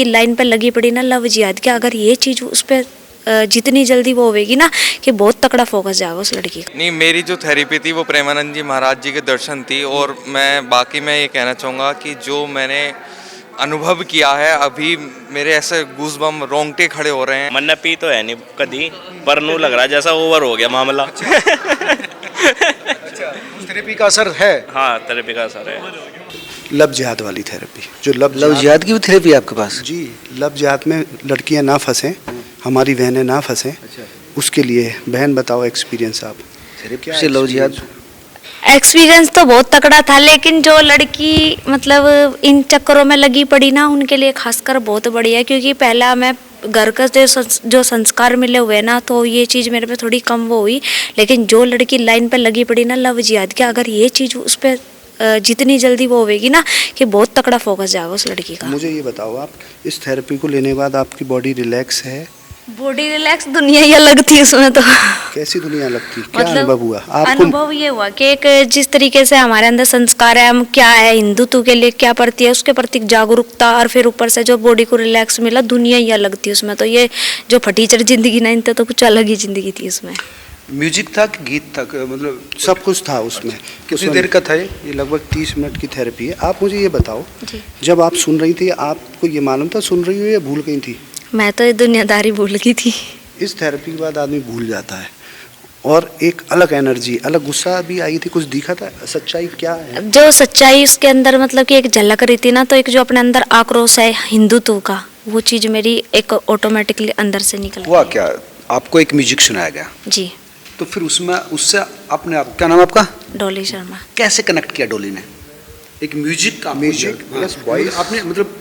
लड़की लाइन पे लगी पड़ी ना लव जिहाद की, अगर ये चीज़ उस पर जितनी जल्दी वो होगी ना कि बहुत तकड़ा फोकस जाएगा उस लड़की का। नहीं, मेरी जो थेरेपी थी वो प्रेमानंद जी महाराज जी के दर्शन थी। और मैं ये कहना चाहूँगा कि जो मैंने अनुभव किया है अभी, मेरे ऐसे गूज़बम रोंगटे खड़े हो रहे हैं। मन्ना पी तो है नहीं कभी, पर नू लग रहा जैसा ओवर हो गया मामला। अच्छा, उस थेरेपी का असर है? हाँ, थेरेपी का असर है। लव जिहाद वाली थेरेपी, जो लव जिहाद की भी थेरेपी है आपके पास? जी, लव जिहाद में लड़कियां ना फंसें, हमारी बहनें ना फंसें। अच्छा, उसके लिए बहन बताओ एक्सपीरियंस आप। थेरेपी से लव जिहाद एक्सपीरियंस तो बहुत तकड़ा था, लेकिन जो लड़की मतलब इन चक्करों में लगी पड़ी ना उनके लिए खासकर बहुत बढ़िया है, क्योंकि पहला मैं घर का जो संस्कार मिले हुए ना तो ये चीज़ मेरे पे थोड़ी कम वो हुई, लेकिन जो लड़की लाइन पे लगी पड़ी ना लव जिहाद की, अगर ये चीज़ उस पर जितनी जल्दी वो होगी ना कि बहुत तकड़ा फोकस जाएगा उस लड़की का। मुझे ये बताओ, आप इस थेरेपी को लेने के बाद आपकी बॉडी रिलैक्स है? बॉडी रिलैक्स दुनिया ही अलग थी उसमें तो। कैसी दुनिया लगती, क्या मतलब अनुभव हुआ आपको? अनुभव ये हुआ कि एक जिस तरीके से हमारे अंदर संस्कार है, हम क्या है हिंदुत्व के लिए क्या प्रति है उसके प्रति जागरूकता, और फिर ऊपर से जो बॉडी को रिलैक्स मिला, दुनिया ही अलग थी उसमें तो। ये जो फटीचर जिंदगी ना इनते तो कुछ अलग ही जिंदगी थी उसमें। म्यूजिक था कि गीत था, मतलब सब कुछ था उसमें। कितनी देर का था ये? ये लगभग 30 मिनट की थेरेपी है। आप मुझे ये बताओ, जी। जब आप सुन रही थी आपको ये मालूम था सुन रही हो या भूल गई थी? मैं तो ये दुनियादारी भूल गई थी। इस थेरेपी के बाद आदमी भूल जाता है और एक अलग एनर्जी, अलग गुस्सा भी आई थी, कुछ दिखा था? सच्चाई क्या है? जो सच्चाई उसके अंदर मतलब कि एक झलक रही थी ना, तो एक जो अपने अंदर आक्रोश है हिंदुत्व का, वो चीज़ मेरी एक ऑटोमेटिकली अंदर से निकल हुआ गई। क्या? आपको एक म्यूजिक सुनाया गया, जी। तो फिर उसमें उससे अपने आप, क्या नाम है आपका? डॉली शर्मा। कैसे कनेक्ट किया डोली ने? एक म्यूजिक का म्यूजिक प्लस वॉइस, आपने मतलब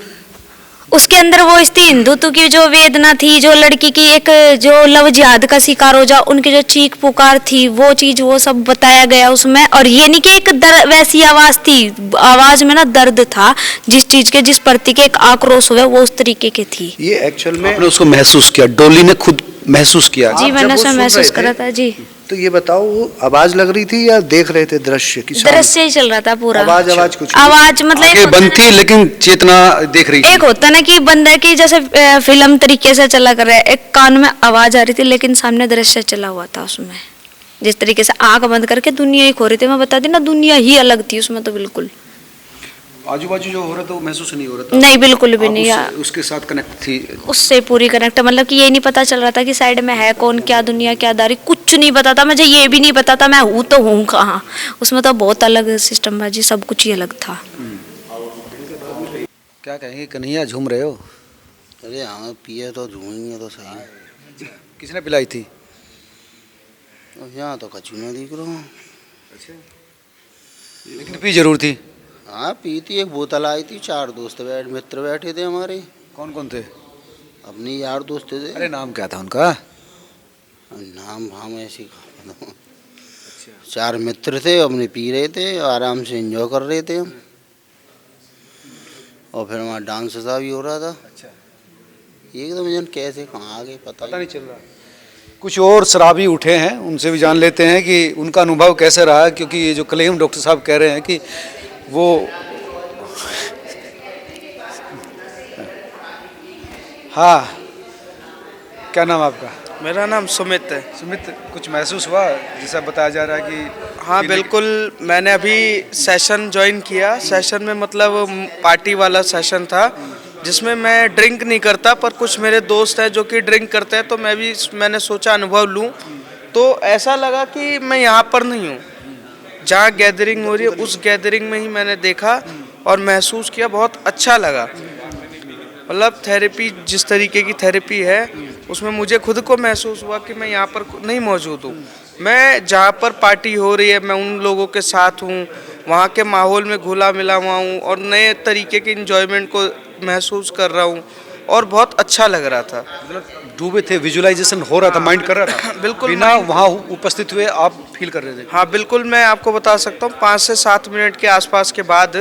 उसके अंदर वो इस थी हिंदुत्व की जो वेदना थी, जो लड़की की एक जो लव जिहाद का शिकार हो जा उनकी जो चीख पुकार थी, वो चीज वो सब बताया गया उसमें। और ये नहीं कि एक वैसी आवाज थी, आवाज में ना दर्द था, जिस चीज के जिस प्रति के एक आक्रोश हुआ वो उस तरीके की थी। ये एक्चुअल में आपने उसको महसूस किया, डोली ने खुद महसूस किया? जी, आप मैंने जब वो उसमें सुन महसूस रहे थे, करा था। जी। तो ये बताओ, वो आवाज लग रही थी या देख रहे थे दृश्य की? दृश्य ही चल रहा था पूरा। आवाज कुछ आवाज मतलब आगे बंद थी लेकिन चेतना देख रही थी। एक होता ना कि बंदा की जैसे फिल्म तरीके से चला कर रहा है, एक कान में आवाज आ रही थी लेकिन सामने दृश्य चला हुआ था उसमें। जिस तरीके से आंख बंद करके दुनिया ही खो रही थी, मैं बता दी ना, दुनिया ही अलग थी उसमें तो बिल्कुल। आजू बाजू जो हो रहा था वो महसूस नहीं हो रहा था? नहीं, बिल्कुल भी आप नहीं। उसके साथ कनेक्ट थी? उससे पूरी कनेक्ट, मतलब कि ये नहीं पता चल रहा था कि साइड में है कौन, क्या दुनिया क्या दारी, कुछ नहीं पता था मुझे। ये भी नहीं पता था मैं हूँ तो हूँ कहाँ। उसमें तो बहुत अलग सिस्टम बाजी, सब कुछ ही अलग था। क्या कहेंगे कन्हैया, झूम रहे हो? अरे हाँ, पिए तो झूमेंगे तो सही। किसने पिलाई थी? यहाँ तो कछु नहीं दिख रहा हूँ। लेकिन पी जरूर थी? हाँ, पी थी, एक बोतल आई थी, 4 दोस्त मित्र बैठे थे हमारे। कौन कौन थे? अपने यार दोस्त थे। अरे नाम क्या था उनका? नाम हम ऐसे 4 मित्र थे, अपने पी रहे थे, आराम से एंजॉय कर रहे थे हम। और फिर हमारा डांस सा भी हो रहा था। अच्छा। एकदम जन कैसे कहाँ आ गए पता नहीं चल रहा। कुछ और शराबी उठे हैं, उनसे भी जान लेते हैं कि उनका अनुभव कैसे रहा, क्योंकि ये जो क्लेम डॉक्टर साहब कह रहे हैं कि वो हाँ, क्या नाम आपका? मेरा नाम सुमित है। सुमित, कुछ महसूस हुआ जैसा बताया जा रहा है कि? हाँ बिल्कुल, मैंने अभी सेशन ज्वाइन किया। सेशन में मतलब पार्टी वाला सेशन था, जिसमें मैं ड्रिंक नहीं करता, पर कुछ मेरे दोस्त हैं जो कि ड्रिंक करते हैं, तो मैंने सोचा अनुभव लूँ। तो ऐसा लगा कि मैं यहाँ पर नहीं हूँ, जहाँ गैदरिंग हो रही है उस गैदरिंग में ही मैंने देखा और महसूस किया, बहुत अच्छा लगा। मतलब थेरेपी जिस तरीके की थेरेपी है उसमें मुझे खुद को महसूस हुआ कि मैं यहाँ पर नहीं मौजूद हूँ। मैं जहाँ पर पार्टी हो रही है मैं उन लोगों के साथ हूँ, वहाँ के माहौल में घुला मिला हुआ हूँ और नए तरीके के इन्जॉयमेंट को महसूस कर रहा हूँ और बहुत अच्छा लग रहा था। मतलब डूबे थे, विजुअलाइजेशन हो रहा था, माइंड कर रहा था? बिल्कुल, बिना वहाँ उपस्थित हुए आप फील कर रहे थे? हाँ बिल्कुल, मैं आपको बता सकता हूँ 5 से 7 मिनट के आसपास के बाद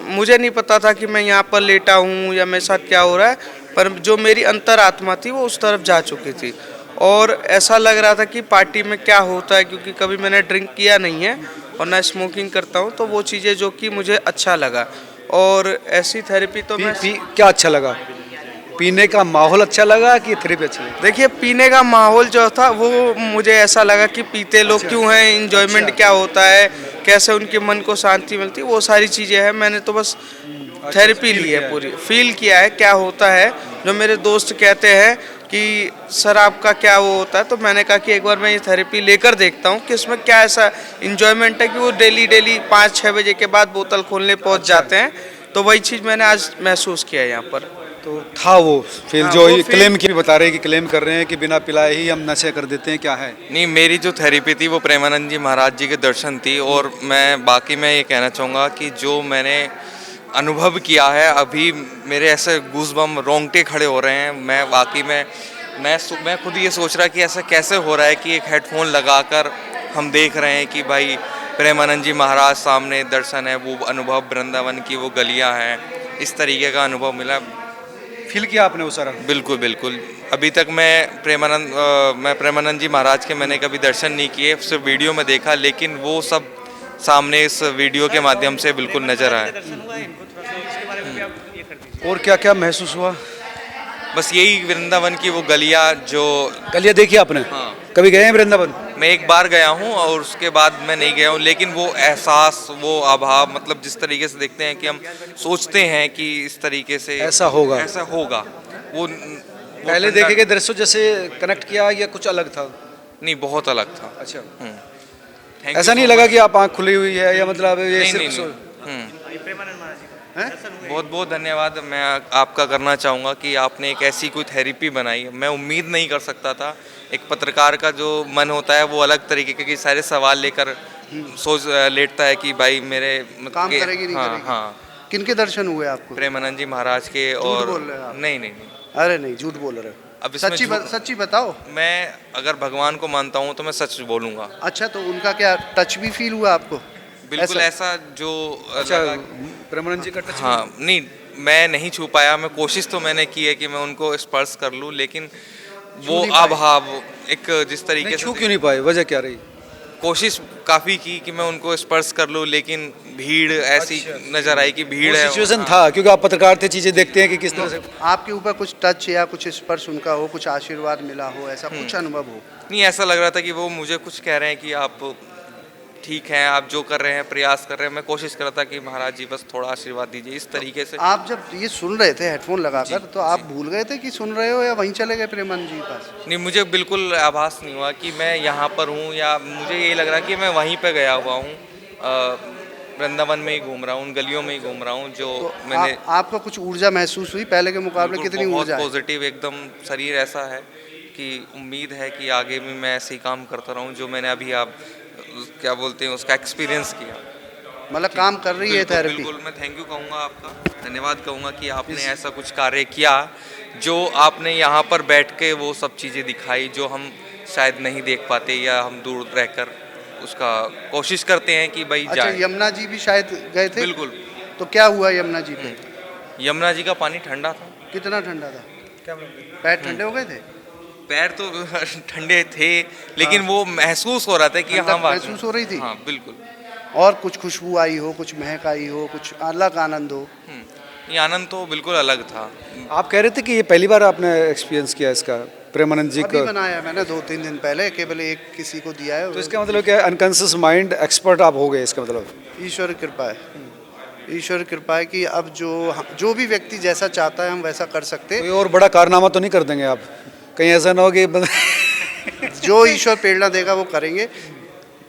मुझे नहीं पता था कि मैं यहाँ पर लेटा हूँ या मेरे साथ क्या हो रहा है, पर जो मेरी अंतरात्मा थी वो उस तरफ जा चुकी थी और ऐसा लग रहा था कि पार्टी में क्या होता है, क्योंकि कभी मैंने ड्रिंक किया नहीं है और ना स्मोकिंग करता हूँ, तो वो चीज़ें जो कि मुझे अच्छा लगा। और ऐसी थेरेपी तो मैं क्या अच्छा लगा? पीने का माहौल अच्छा लगा कि थेरेपी अच्छी लगी? देखिए पीने का माहौल जो था वो मुझे ऐसा लगा कि पीते लोग क्यों हैं, इंजॉयमेंट क्या होता है, कैसे उनके मन को शांति मिलती है, वो सारी चीज़ें हैं। मैंने तो बस थेरेपी ली है, पूरी फील किया है क्या होता है। जो मेरे दोस्त कहते हैं कि सर आपका क्या वो होता है, तो मैंने कहा कि एक बार मैं ये थेरेपी लेकर देखता हूँ कि इसमें क्या ऐसा इंजॉयमेंट है कि वो डेली 5-6 बजे के बाद बोतल खोलने पहुँच जाते हैं। तो वही चीज़ मैंने आज महसूस किया है यहाँ पर। तो था वो फिर हाँ, जो वो ये feel- क्लेम की बता रहे हैं कि क्लेम कर रहे हैं कि बिना पिलाए ही हम नशे कर देते हैं, क्या है? नहीं, मेरी जो थेरेपी थी वो प्रेमानंद जी महाराज जी के दर्शन थी। और मैं ये कहना चाहूँगा कि जो मैंने अनुभव किया है, अभी मेरे ऐसे गूज़बम्प रोंगटे खड़े हो रहे हैं। मैं वाकई में मैं खुद ये सोच रहा कि ऐसा कैसे हो रहा है कि एक हेडफोन लगाकर हम देख रहे हैं कि भाई प्रेमानंद जी महाराज सामने दर्शन है, वो अनुभव वृंदावन की वो गलियाँ हैं, इस तरीके का अनुभव मिला। फील किया आपने वो सारा? बिल्कुल बिल्कुल। अभी तक मैं प्रेमानंद जी महाराज के मैंने कभी दर्शन नहीं किए, सिर्फ वीडियो में देखा, लेकिन वो सब सामने इस वीडियो के माध्यम से बिल्कुल नजर आए। और क्या क्या महसूस हुआ? बस यही वृंदावन की वो गलियाँ जो गलियाँ देखी आपने? हाँ। कभी गए हैं वृंदावन? मैं एक बार गया हूँ और उसके बाद मैं नहीं गया हूँ, लेकिन वो एहसास, वो अभाव, मतलब जिस तरीके से देखते हैं कि हम सोचते हैं कि इस तरीके से ऐसा होगा। वो पहले देखे गए दृश्यों जैसे कनेक्ट किया या कुछ अलग था? नहीं, बहुत अलग था। अच्छा, Thank ऐसा you नहीं so लगा much। कि आप आँख खुली हुई है या मतलब ये नहीं, सिर्फ नहीं, बहुत बहुत धन्यवाद मैं आपका करना चाहूँगा कि आपने एक ऐसी कोई थेरेपी बनाई। मैं उम्मीद नहीं कर सकता था। एक पत्रकार का जो मन होता है वो अलग तरीके के सारे सवाल लेकर सोच लेटता है कि भाई मेरे काम करेगी नहीं करेगी। हाँ, किनके दर्शन हुए आपको? प्रेमानंद जी महाराज के। झूठ और बोल रहे हैं आप। नहीं नहीं नहीं, अरे नहीं, झूठ बोल रहे हो। अब इसमें सच्ची बताओ। मैं अगर भगवान को मानता हूँ तो मैं सच बोलूँगा। अच्छा, तो उनका क्या टच भी फील हुआ आपको? बिल्कुल ऐसा जो अच्छा, लगा। प्रेमानंद जी का टच? हाँ, नहीं मैं नहीं छू पाया। मैं कोशिश तो मैंने की है कि मैं उनको स्पर्श कर लूँ, लेकिन वो नहीं पाए। अभाव एक जिस तरीके नहीं, से छू क्यों नहीं पाए? वजह क्या रही? कोशिश काफ़ी की कि मैं उनको स्पर्श कर लूँ, लेकिन भीड़ ऐसी नज़र आई कि भीड़ है। सिचुएशन था क्योंकि आप पत्रकार थे, चीजें देखते हैं कि किस तरह से। आपके ऊपर कुछ टच या कुछ स्पर्श उनका हो, कुछ आशीर्वाद मिला हो, ऐसा कुछ अनुभव हो? नहीं, ऐसा लग रहा था कि वो मुझे कुछ कह रहे हैं कि आप ठीक हैं, आप जो कर रहे हैं प्रयास कर रहे हैं। मैं कोशिश कर रहा था कि महाराज जी बस थोड़ा आशीर्वाद दीजिए, इस तरीके से। आप जब ये सुन रहे थे हेडफोन लगाकर, तो आप भूल गए थे कि सुन रहे हो या वहीं चले गए प्रेमानंद जी के पास? नहीं, मुझे बिल्कुल आभास नहीं हुआ कि मैं यहाँ पर हूँ, या मुझे ये लग रहा कि मैं वहीं पे गया हुआ हूँ, वृंदावन में ही घूम रहा हूँ, उन गलियों में ही घूम रहा हूँ जो तो मैंने। आपको कुछ ऊर्जा महसूस हुई पहले के मुकाबले? बिल्कुल, कितनी बहुत ऊर्जा है? पॉजिटिव एकदम शरीर ऐसा है कि उम्मीद है कि आगे भी मैं ऐसे ही काम करता रहूँ जो मैंने अभी आप क्या बोलते हैं उसका एक्सपीरियंस किया। मतलब काम कर रही है बिल्कुल, थेरेपी? बिल्कुल। मैं थैंक यू कहूँगा, आपका धन्यवाद कहूँगा कि आपने ऐसा कुछ कार्य किया जो आपने यहाँ पर बैठ के वो सब चीज़ें दिखाई जो हम शायद नहीं देख पाते, या हम दूर रहकर उसका कोशिश करते हैं कि भाई अच्छा, जाए। यमुना जी भी शायद गए थे? बिल्कुल। तो क्या हुआ यमुना जी पे? यमुना जी का पानी ठंडा था। कितना ठंडा था? पैर ठंडे हो गए थे? पैर तो ठंडे थे, लेकिन वो महसूस हो रहा था कि ठंडक हाँ वाकई- महसूस हो रही थी? हाँ बिल्कुल। और कुछ खुशबू आई हो, कुछ महक आई हो, कुछ अलग आनंद हो? ये आनंद तो बिल्कुल अलग था। आप कह रहे थे कि ये पहली बार आपने एक्सपीरियंस किया इसका, प्रेमानंद जी अभी का? बनाया मैंने 2-3 दिन पहले, केवल एक किसी को दिया है। तो इसका मतलब क्या है, अनकॉन्शियस माइंड एक्सपर्ट आप हो गए, इसका मतलब? ईश्वर की कृपा है। ईश्वर की कृपा है कि अब जो भी व्यक्ति जैसा चाहता है हम वैसा कर सकते। कोई और बड़ा कारनामा तो नहीं कर देंगे आप? कहीं ऐसा ना हो कि जो ईश्वर प्रेरणा देगा वो करेंगे।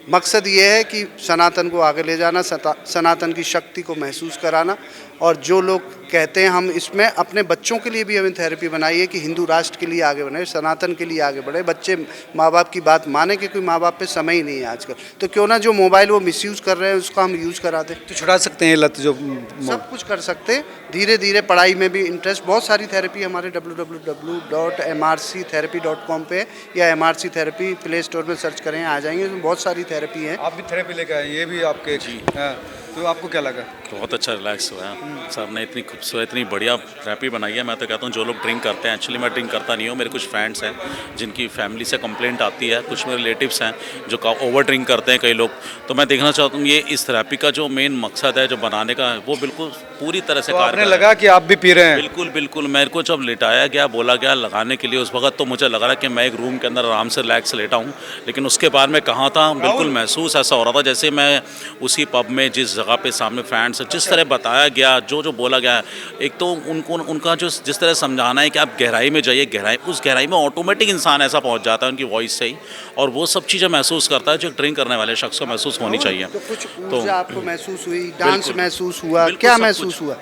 मकसद ये है कि सनातन को आगे ले जाना, सनातन की शक्ति को महसूस कराना। और जो लोग कहते हैं हम इसमें अपने बच्चों के लिए भी हमें थेरेपी बनाई है कि हिंदू राष्ट्र के लिए आगे बढ़े, सनातन के लिए आगे बढ़े, बच्चे माँ बाप की बात माने, क्योंकि माँ बाप पे समय ही नहीं है आजकल। तो क्यों ना जो मोबाइल वो मिसयूज़ कर रहे हैं उसका हम यूज़ करा दें। तो छुड़ा सकते हैं लत जो सब कुछ कर सकते हैं। धीरे धीरे पढ़ाई में भी इंटरेस्ट, बहुत सारी थेरेपी हमारे www.mrctherapy.com पे है, या MRC थेरेपी प्ले स्टोर में सर्च करें, आ जाएंगे। इसमें बहुत सारी थेरेपी हैं। आप भी थेरेपी लेकर आए, ये भी आपके? जी हाँ। तो आपको क्या लगा? बहुत अच्छा रिलैक्स हुआ है। साहब ने इतनी खूबसूरत इतनी बढ़िया थेरेपी बनाई है। मैं तो कहता हूँ जो लोग ड्रिंक करते हैं, एक्चुअली मैं ड्रिंक करता नहीं हूँ, मेरे कुछ फ्रेंड्स हैं जिनकी फैमिली से कंप्लेंट आती है, कुछ मेरे रिलेटिव्स हैं जो ओवर ड्रिंक करते हैं कई लोग। तो मैं देखना चाहता हूँ ये इस थेरेपी का जो मेन मकसद है जो बनाने का, वो बिल्कुल पूरी तरह से तो आपने कारगर है। लगा कि आप भी पी रहे हैं? बिल्कुल बिल्कुल, मेरे को जब लिटाया गया, बोला गया लगाने के लिए, उस वक्त तो मुझे लग रहा कि मैं एक रूम के अंदर आराम से रिलैक्स लेटा हूँ, लेकिन उसके बाद मैं कहाँ था बिल्कुल महसूस ऐसा हो रहा था जैसे मैं उसी पब में जिस जगह पे सामने फ्रेंड्स जिस तरह बताया गया, जो बोला गया, एक तो उनको उनका जो जिस तरह समझाना है कि आप गहराई में जाइए, उस गहराई में ऑटोमेटिक इंसान ऐसा पहुँच जाता है उनकी वॉइस से ही, और वो सब चीज़ें महसूस करता है जो ड्रिंक करने वाले शख्स को महसूस होनी चाहिए। तो कुछ ऊर्जा आपको महसूस हुई, डांस महसूस हुआ, क्या सब महसूस हुआ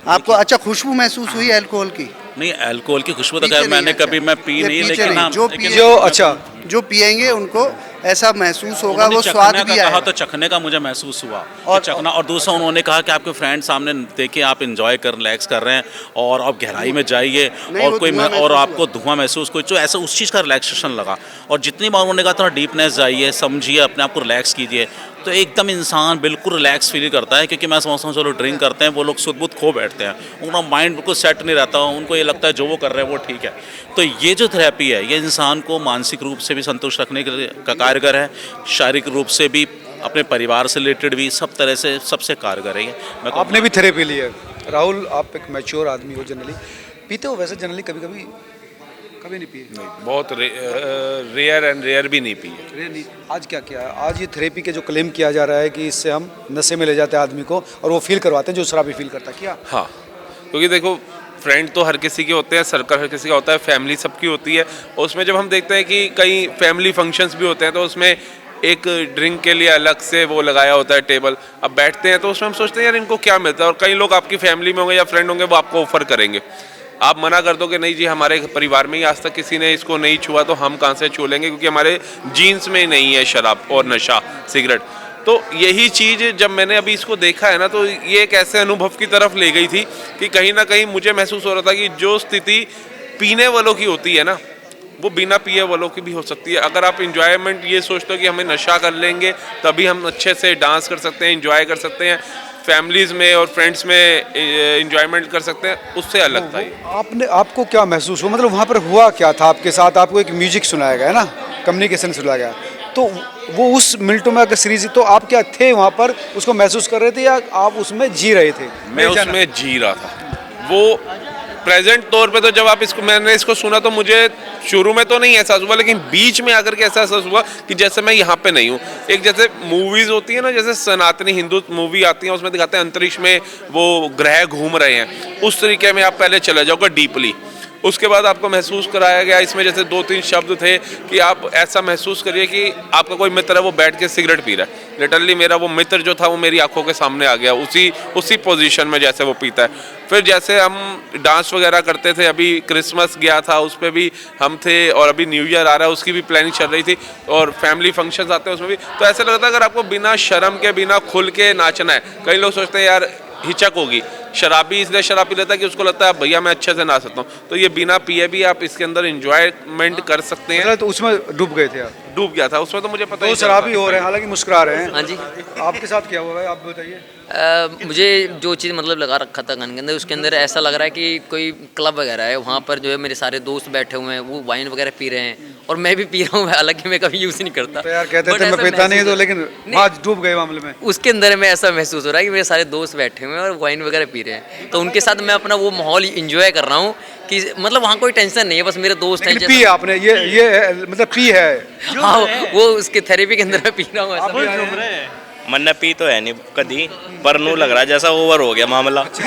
आपको? अच्छा, खुशबू महसूस हुई अल्कोहल की? नहीं, अल्कोहल की खुशबू तो पीछे खैर मैंने नहीं, कभी मैं पी ये नहीं, पीछे लेकिन नहीं, हाँ, जो लेकिन पिए- जो अच्छा जो पिएंगे उनको ऐसा महसूस होगा, उन्होंने वो चखने स्वाद का भी कहा आएगा। तो चखने का मुझे महसूस हुआ और चखना, और दूसरा उन्होंने कहा कि आपके फ्रेंड सामने देखिए, आप एंजॉय कर रिलैक्स कर रहे हैं और आप गहराई में जाइए, नहीं, और वो कोई धुआं और महसूस आपको धुआं महसूस कोई जो ऐसा उस चीज़ का रिलैक्सेशन लगा। और जितनी बार उन्होंने कहा थोड़ा डीपनेस जाइए, समझिए, अपने आप को रिलैक्स कीजिए, तो एकदम इंसान बिल्कुल रिलैक्स फील करता है। क्योंकि मैं समझता हूँ जो लोग ड्रिंक करते हैं वो लोग सुध बुध खो बैठते हैं, उनका माइंड बिल्कुल सेट नहीं रहता, उनको ये लगता है जो वो कर रहे हैं वो ठीक है। तो ये जो थेरेपी है ये इंसान को मानसिक रूप से भी संतुष्ट रखने के लिए का कारगर है, शारीरिक रूप से भी, अपने परिवार से रिलेटेड भी, सब तरह से सबसे कारगर है ये। मैं आपने भी थेरेपी ली है? राहुल, आप एक मैच्योर आदमी हो, जनरली पीते हो वैसे? जनरली कभी कभी कभी नहीं पिए? बहुत रेयर भी नहीं पिए। अरे नहीं, आज क्या किया? आज ये थेरेपी के जो क्लेम किया जा रहा है कि इससे हम नशे में ले जाते हैं आदमी को और वो फील करवाते हैं जो शराबी फील करता है, क्या? हाँ, क्योंकि देखो फ्रेंड तो हर किसी के होते हैं, सर्कल हर किसी का होता है, फैमिली सबकी होती है, और उसमें जब हम देखते हैं कि कई फैमिली फंक्शंस भी होते हैं तो उसमें एक ड्रिंक के लिए अलग से वो लगाया होता है टेबल। अब बैठते हैं तो उसमें हम सोचते हैं यार इनको क्या मिलता है, और कई लोग आपकी फैमिली में होंगे या फ्रेंड होंगे वो आपको ऑफर करेंगे, आप मना कर दो कि नहीं जी हमारे परिवार में ही आज तक किसी ने इसको नहीं छुआ तो हम कहाँ से छू लेंगे, क्योंकि हमारे जीन्स में नहीं है शराब और नशा सिगरेट। तो यही चीज़ जब मैंने अभी इसको देखा है ना, तो ये एक ऐसे अनुभव की तरफ ले गई थी कि कहीं ना कहीं मुझे महसूस हो रहा था कि जो स्थिति पीने वालों की होती है ना, वो बिना पिए वालों की भी हो सकती है। अगर आप इंजॉयमेंट ये सोचते हो कि हमें नशा कर लेंगे तभी हम अच्छे से डांस कर सकते हैं, इंजॉय कर सकते हैं, फैमिलीज़ में और फ्रेंड्स में इंजॉयमेंट कर सकते हैं, उससे अलग था ये। आपको क्या महसूस हुआ? मतलब वहाँ पर हुआ क्या था आपके साथ? आपको एक म्यूजिक सुनाया गया है ना, कम्युनिकेशन सुनाया गया, तो वो उस मिनटों में अगर सीरीज, तो आप क्या थे वहाँ पर, उसको महसूस कर रहे थे या आप उसमें जी रहे थे? मैं उसमें जी रहा था। वो प्रेजेंट तौर पे तो जब आप इसको मैंने इसको सुना तो मुझे शुरू में तो नहीं एहसास हुआ, लेकिन बीच में आकर के ऐसा एहसास हुआ कि जैसे मैं यहाँ पे नहीं हूँ। एक जैसे मूवीज़ होती है ना, जैसे सनातनी हिंदू मूवी आती है, उसमें दिखाते हैं अंतरिक्ष में वो ग्रह घूम रहे हैं, उस तरीके में आप पहले चले जाओगे डीपली। उसके बाद आपको महसूस कराया गया, इसमें जैसे 2-3 शब्द थे कि आप ऐसा महसूस करिए कि आपका कोई मित्र है वो बैठ के सिगरेट पी रहा है। लिटरली मेरा वो मित्र जो था वो मेरी आंखों के सामने आ गया, उसी पोजीशन में जैसे वो पीता है। फिर जैसे हम डांस वगैरह करते थे, अभी क्रिसमस गया था उस पर भी हम थे, और अभी न्यू ईयर आ रहा है उसकी भी प्लानिंग चल रही थी, और फैमिली फंक्शंस आते हैं उसमें भी। तो ऐसा लगता है अगर आपको बिना शर्म के, बिना खुल के नाचना है, कई लोग सोचते हैं यार हिचक होगी, शराबी इसलिए शराब पी लेता है कि उसको लगता है भैया मैं अच्छे से नाच सकता हूँ, तो ये बिना पिए भी आप इसके अंदर इंजॉयमेंट कर सकते हैं। तो उसमें डूब गए थे आप? डूब गया था उसमें, तो मुझे पता तो शराबी हो रहे हैं, हालांकि मुस्कुरा रहे हैं। हाँ जी। आपके साथ क्या हुआ है, आप बताइए। मुझे जो चीज़ मतलब लगा रखा था गन के अंदर, उसके अंदर ऐसा लग रहा है कि कोई क्लब वगैरह है, वहाँ पर जो है मेरे सारे दोस्त बैठे हुए हैं, वो वाइन वगैरह पी रहे हैं और मैं भी पी रहा हूँ, हालांकि मैं कभी यूज़ नहीं करता। तो यार कहते थे मैं पीता नहीं, तो लेकिन आज डूब गए मामले में। उसके अंदर में ऐसा महसूस हो रहा है कि मेरे सारे दोस्त बैठे हुए हैं और वाइन वगैरह पी रहे हैं, तो उनके साथ मैं अपना वो माहौल इंजॉय कर रहा हूँ कि मतलब वहाँ कोई टेंशन नहीं है, बस मेरे दोस्त हैं। पी आपने ये मतलब पी है? हाँ, वो उसके थेरेपी के अंदर मैं पी रहा हूँ। मन्ना पी तो है नहीं कभी, पर नू लग रहा जैसा ओवर हो गया मामला। अच्छा,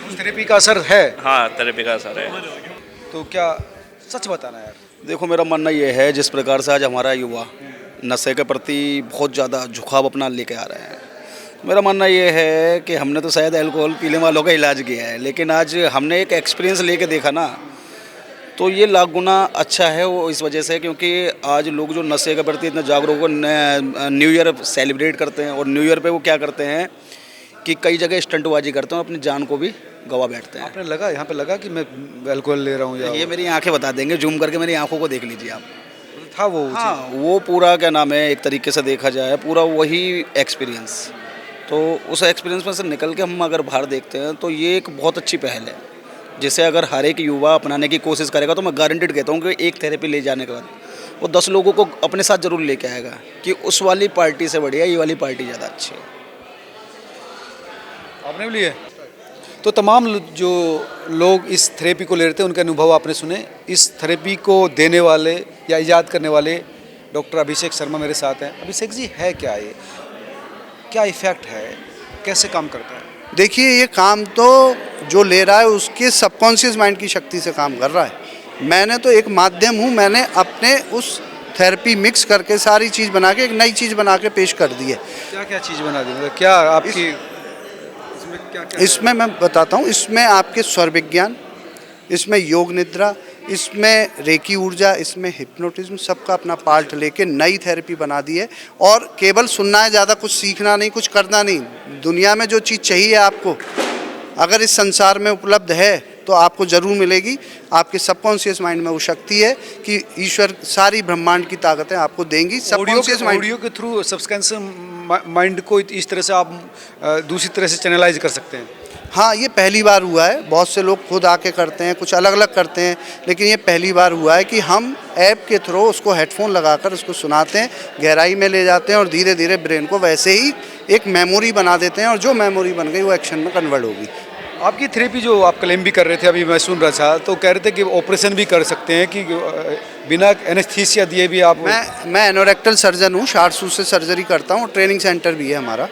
उस थेरेपी का असर है? हाँ, थेरेपी का असर है। तो क्या सच बताना यार? देखो मेरा मानना ये है, जिस प्रकार से आज हमारा युवा नशे के प्रति बहुत ज़्यादा झुकाव अपना लेके आ रहे हैं, मेरा मानना ये है कि हमने तो शायद अल्कोहल पीने वालों का इलाज किया है, लेकिन आज हमने एक एक्सपीरियंस लेके देखा ना, तो ये लाख गुना अच्छा है। वो इस वजह से क्योंकि आज लोग जो नशे के प्रति इतने जागरूक हो, न्यू ईयर सेलिब्रेट करते हैं, और न्यू ईयर पे वो क्या करते हैं कि कई जगह स्टंटबाजी करते हैं, अपनी जान को भी गवा बैठते हैं। आपने लगा यहाँ पे लगा कि मैं अल्कोहल ले रहा हूँ या? ये मेरी आंखें बता देंगे, जूम करके मेरी आंखों को देख लीजिए आप। था वो? हाँ, वो पूरा क्या नाम है, एक तरीके से देखा जाए पूरा वही एक्सपीरियंस तो उस एक्सपीरियंस में से निकल के हम अगर बाहर देखते हैं तो ये एक बहुत अच्छी पहल है, जिसे अगर हर एक युवा अपनाने की कोशिश करेगा तो मैं गारंटेड कहता हूँ कि एक थेरेपी ले जाने के बाद वो 10 लोगों को अपने साथ ज़रूर लेके आएगा कि उस वाली पार्टी से बढ़िया ये वाली पार्टी ज़्यादा अच्छी है। आपने भी लिए? तो तमाम जो लोग इस थेरेपी को ले रहे थे उनके अनुभव आपने सुने। इस थेरेपी को देने वाले या इजाद करने वाले डॉक्टर अभिषेक शर्मा मेरे साथ हैं। अभिषेक जी, है क्या ये, क्या इफ़ेक्ट है, कैसे काम करता है? देखिए, ये काम तो जो ले रहा है उसके सबकॉन्शियस माइंड की शक्ति से काम कर रहा है। मैंने तो एक माध्यम हूँ, मैंने अपने उस थेरेपी मिक्स करके सारी चीज़ बना के एक नई चीज़ बना के पेश कर दी है। क्या क्या चीज़ बना दी, मतलब क्या आपकी इसमें क्या इसमें मैं बताता हूँ, इसमें आपके स्वर विज्ञान, इसमें योग निद्रा, इसमें रेकी ऊर्जा, इसमें हिप्नोटिज्म, सबका अपना पार्ट लेके नई थेरेपी बना दी है। और केवल सुनना है, ज़्यादा कुछ सीखना नहीं, कुछ करना नहीं। दुनिया में जो चीज़ चाहिए आपको, अगर इस संसार में उपलब्ध है तो आपको ज़रूर मिलेगी। आपके सबकॉन्शियस माइंड में वो शक्ति है कि ईश्वर सारी ब्रह्मांड की ताकतें आपको देंगी। सबकॉन्शियस माइंड ऑडियो के थ्रू सबकॉन्शियस माइंड को इस तरह से आप दूसरी तरह से चैनलाइज कर सकते हैं। हाँ, ये पहली बार हुआ है। बहुत से लोग खुद आके करते हैं, कुछ अलग अलग करते हैं, लेकिन ये पहली बार हुआ है कि हम ऐप के थ्रू उसको हेडफोन लगाकर उसको सुनाते हैं, गहराई में ले जाते हैं और धीरे धीरे ब्रेन को वैसे ही एक मेमोरी बना देते हैं और जो मेमोरी बन गई वो एक्शन में कन्वर्ट होगी। आपकी थेरेपी जो आप क्लेम भी कर रहे थे, अभी मैं सुन रहा था, तो कह रहे थे कि ऑपरेशन भी कर सकते हैं, कि बिना एनेस्थीसिया दिए भी आप। मैं एनोरेक्टल सर्जन हूँ, शार्ट सूट से सर्जरी करता हूँ, ट्रेनिंग सेंटर भी है हमारा।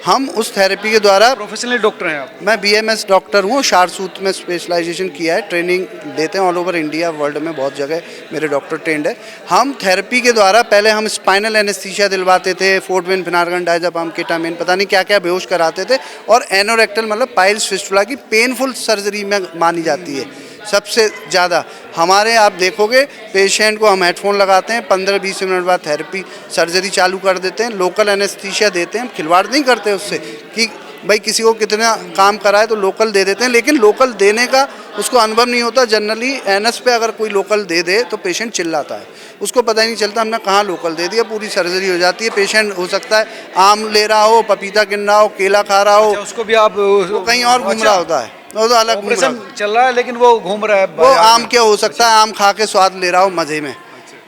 हम उस थेरेपी के द्वारा प्रोफेशनल डॉक्टर हैं आप? मैं BMS डॉक्टर हूँ, शार्ट सूट में स्पेशलाइजेशन किया है, ट्रेनिंग देते हैं ऑल ओवर इंडिया, वर्ल्ड में बहुत जगह मेरे डॉक्टर ट्रेंड है। हम थेरेपी के द्वारा पहले हम स्पाइनल एनेस्थीसिया दिलवाते थे, फोर्टवेन, फिनार्गन, डायज़ेपाम, केटामिन, पता नहीं क्या क्या बेहोश कराते थे, और एनोरेक्टल मतलब पाइल्स फिस्टुला की पेनफुल सर्जरी में मानी जाती है सबसे ज़्यादा। हमारे आप देखोगे पेशेंट को हम हेडफोन लगाते हैं, 15-20 मिनट बाद थेरेपी सर्जरी चालू कर देते हैं, लोकल एनेस्थीसिया देते हैं, खिलवाड़ नहीं करते उससे कि भाई किसी को कितना काम कराए तो लोकल दे देते हैं, लेकिन लोकल देने का उसको अनुभव नहीं होता। जनरली एनएस पे अगर कोई लोकल दे दे तो पेशेंट चिल्लाता है, उसको पता ही नहीं चलता हमने कहाँ लोकल दे दिया, पूरी सर्जरी हो जाती है। पेशेंट हो सकता है आम ले रहा हो, पपीता गिन रहा हो, केला खा रहा हो, उसको भी आप वो कहीं और घूम रहा होता है, वो तो अलग ऑपरेशन चल रहा है लेकिन वो घूम रहा है। वो आम क्या हो सकता है, आम खा के स्वाद ले रहा हो मज़े में,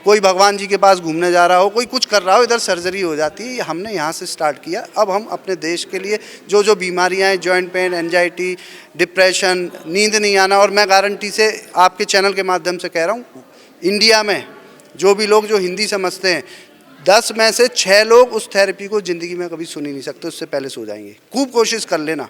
कोई भगवान जी के पास घूमने जा रहा हो, कोई कुछ कर रहा हो, इधर सर्जरी हो जाती है। हमने यहाँ से स्टार्ट किया। अब हम अपने देश के लिए जो जो बीमारियाँ हैं, जॉइंट पेन, एंजाइटी, डिप्रेशन, नींद नहीं आना, और मैं गारंटी से आपके चैनल के माध्यम से कह रहा हूँ, इंडिया में जो भी लोग जो हिंदी समझते हैं, 10 में से 6 लोग उस थेरेपी को ज़िंदगी में कभी सुन ही नहीं सकते, उससे पहले सो जाएंगे। खूब कोशिश कर लेना,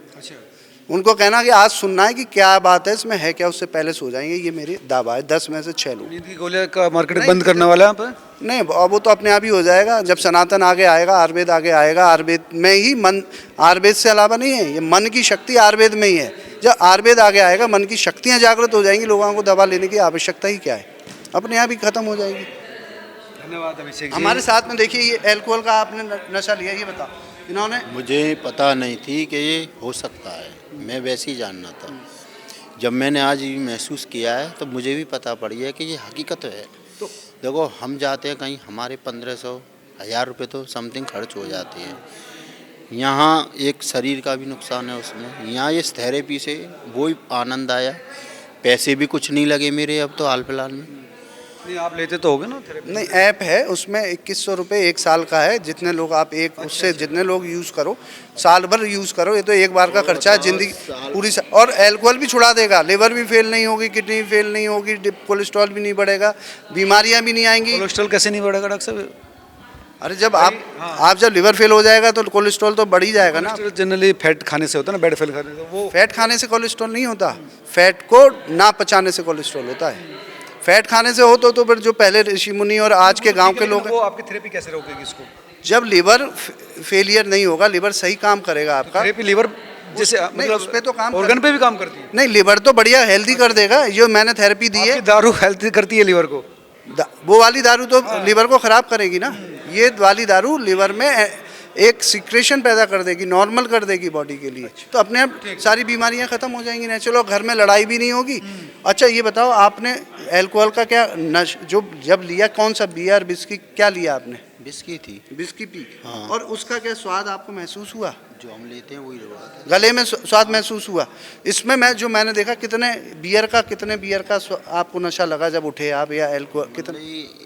उनको कहना कि आज सुनना है कि क्या बात है, इसमें है क्या, उससे पहले सो जाएंगे। ये मेरी दावा है, 10 में से 6 लोग। नींद की गोलियां का मार्केट बंद करने वाला है आप? नहीं, अब वो तो अपने आप ही हो जाएगा जब सनातन आगे आएगा, आयुर्वेद आगे आएगा। आयुर्वेद में ही मन, आयुर्वेद से अलावा नहीं है, ये मन की शक्ति आयुर्वेद में ही है। जब आयुर्वेद आगे आएगा, मन की शक्तियाँ जागृत हो जाएंगी, लोगों को दवा लेने की आवश्यकता ही क्या है, अपने आप ही खत्म हो जाएगी। धन्यवाद अभिषेक जी। हमारे साथ में देखिए, ये अल्कोहल का आपने नशा लिया, ये बताओ इन्होंने। मुझे पता नहीं थी कि ये हो सकता है, मैं वैसे ही जानना था। जब मैंने आज ये महसूस किया है तो मुझे भी पता पड़ी है कि ये हकीकत है। तो देखो, हम जाते हैं कहीं, हमारे 1500-1000 रुपये तो समथिंग खर्च हो जाते हैं। यहाँ एक शरीर का भी नुकसान है उसमें। यहाँ इस थेरेपी से वो ही आनंद आया, पैसे भी कुछ नहीं लगे मेरे अब तो हाल फिलहाल में। नहीं, आप लेते तो होगे ना थेरेपी? नहीं, ऐप है, उसमें 2100 रुपये 1 साल का है। जितने लोग आप एक उससे जितने लोग यूज़ करो, साल भर यूज़ करो, ये तो एक बार का खर्चा है, ज़िंदगी पूरी। और अल्कोहल भी छुड़ा देगा, लिवर भी फेल नहीं होगी, किडनी भी फेल नहीं होगी, कोलेस्ट्रॉल भी नहीं बढ़ेगा, बीमारियां भी नहीं आएंगी। कोलेस्ट्रॉल कैसे नहीं बढ़ेगा डॉक्टर साहब? अरे जब आप जब लिवर फेल हो जाएगा तो कोलेस्ट्रॉल तो बढ़ ही जाएगा ना। जनरली फैट खाने से होता है ना, बैड फेल खाने से। वो फैट खाने से कोलेस्ट्रॉल नहीं होता, फैट को ना पचाने से कोलेस्ट्रॉल होता है। फैट खाने से हो तो फिर जो पहले ऋषि मुनि और आज के गांव के लोग, वो आपकी थेरेपी कैसे रोकेगी इसको? जब लिवर फेलियर नहीं होगा, लिवर सही काम करेगा आपका। थेरेपी लिवर जैसे मतलब उस पे तो काम ऑर्गन पे भी काम करती है? नहीं, लिवर तो बढ़िया हेल्दी कर देगा। जो मैंने थेरेपी दी है, दारू हेल्दी करती है लिवर को? वो वाली दारू तो लिवर को खराब करेगी ना। ये वाली दारू लिवर में एक सिक्रेशन पैदा कर देगी, नॉर्मल कर देगी बॉडी के लिए। तो अपने आप सारी बीमारियां खत्म हो जाएंगी नेचुरल, और घर में लड़ाई भी नहीं होगी। अच्छा ये बताओ, आपने अल्कोहल का क्या जो जब लिया, कौन सा बियर, बिस्की, क्या लिया आपने? बिस्की थी। बिस्की पी? हाँ। और उसका क्या स्वाद आपको महसूस हुआ? जो हम लेते हैं वही लगवाते हैं। गले में स्वाद महसूस हुआ। इसमें मैंने देखा कितने बियर का आपको नशा लगा जब उठे आप, या अल्कोहल कितने?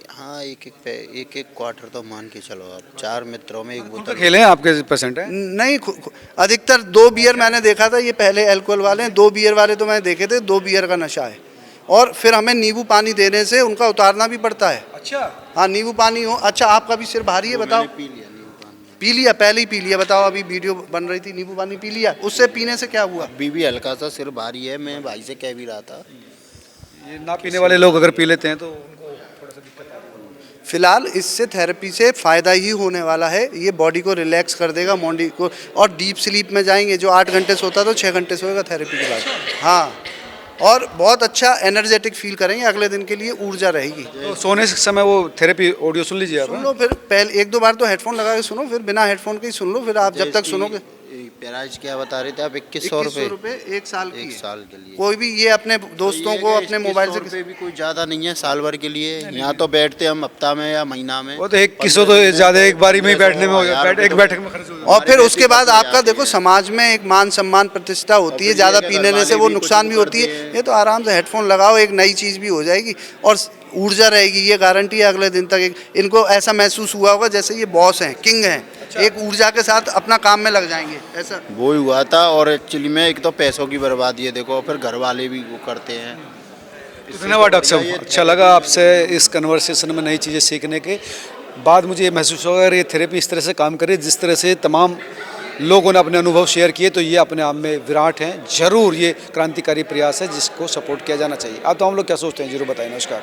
हाँ, एक क्वार्टर तो मान के चलो आप। 4 मित्रों में एक तो बोतल। खेले हैं आपके परसेंट है? नहीं, अधिकतर 2 बियर मैंने देखा था, ये पहले अल्कोहल वाले हैं। 2 बियर वाले तो मैंने देखे थे, 2 बियर का नशा है। और फिर हमें नींबू पानी देने से उनका उतारना भी पड़ता है। अच्छा, हाँ, नींबू पानी हो। अच्छा, आपका भी सिर भारी है, बताओ। पी लिया नींबू पानी। पी लिया, पहले ही पी लिया, बताओ। अभी वीडियो बन रही थी, नींबू पानी पी लिया, उससे पीने से क्या हुआ? अभी भी हल्का सा सिर भारी है। मैं भाई से कह भी रहा था, ये ना पीने वाले लोग अगर पी लेते हैं तो उनको थोड़ा सा दिक्कत आती है। फिलहाल इससे थेरेपी से फ़ायदा ही होने वाला है। ये बॉडी को रिलैक्स कर देगा, बॉडी को, और डीप स्लीप में जाएंगे। जो 8 घंटे सोता तो 6 घंटे सोएगा थेरेपी के बाद। हाँ, और बहुत अच्छा एनर्जेटिक फील करेंगे, अगले दिन के लिए ऊर्जा रहेगी। तो सोने के समय वो थेरेपी ऑडियो सुन लीजिए आप। सुन लो, फिर पहले 1-2 बार तो हेडफोन लगा के सुनो, फिर बिना हेडफोन के ही सुन लो। फिर आप जब तक सुनोगे। प्राइस क्या बता रहे थे आप? 2100 रुपये 1 साल की एक है। साल के लिए। कोई भी ये अपने दोस्तों को अपने मोबाइल से पे भी कोई ज़्यादा नहीं है साल भर के लिए। यहाँ तो बैठते हम हफ्ता में या महीना में। वो तो एक किसो तो ज़्यादा एक बारी में ही बैठने में हो जाता है, एक बैठक में खर्च हो जाता और फिर उसके बाद आपका देखो, समाज में एक मान सम्मान प्रतिष्ठा होती है। ज़्यादा पीने से वो नुकसान भी होती है। ये तो आराम से हेडफोन लगाओ, एक नई चीज़ भी हो जाएगी और ऊर्जा रहेगी। ये गारंटी है अगले दिन तक। इनको ऐसा महसूस हुआ होगा जैसे ये बॉस हैं, किंग हैं। एक ऊर्जा के साथ अपना काम में लग जाएंगे, ऐसा वो ही हुआ था। और एक्चुअली में एक तो पैसों की बर्बादी है, देखो, फिर घर वाले भी वो करते हैं। धन्यवाद डॉक्टर साहब, अच्छा लगा आपसे इस कन्वर्सेशन में नई चीज़ें सीखने के बाद। मुझे ये महसूस होगा अगर ये थेरेपी इस तरह से काम करे जिस तरह से तमाम लोगों ने अपने अनुभव शेयर किए, तो ये अपने आप में विराट हैं। जरूर ये क्रांतिकारी प्रयास है जिसको सपोर्ट किया जाना चाहिए। आप तो हम लोग क्या सोचते हैं, जरूर बताएं। नमस्कार।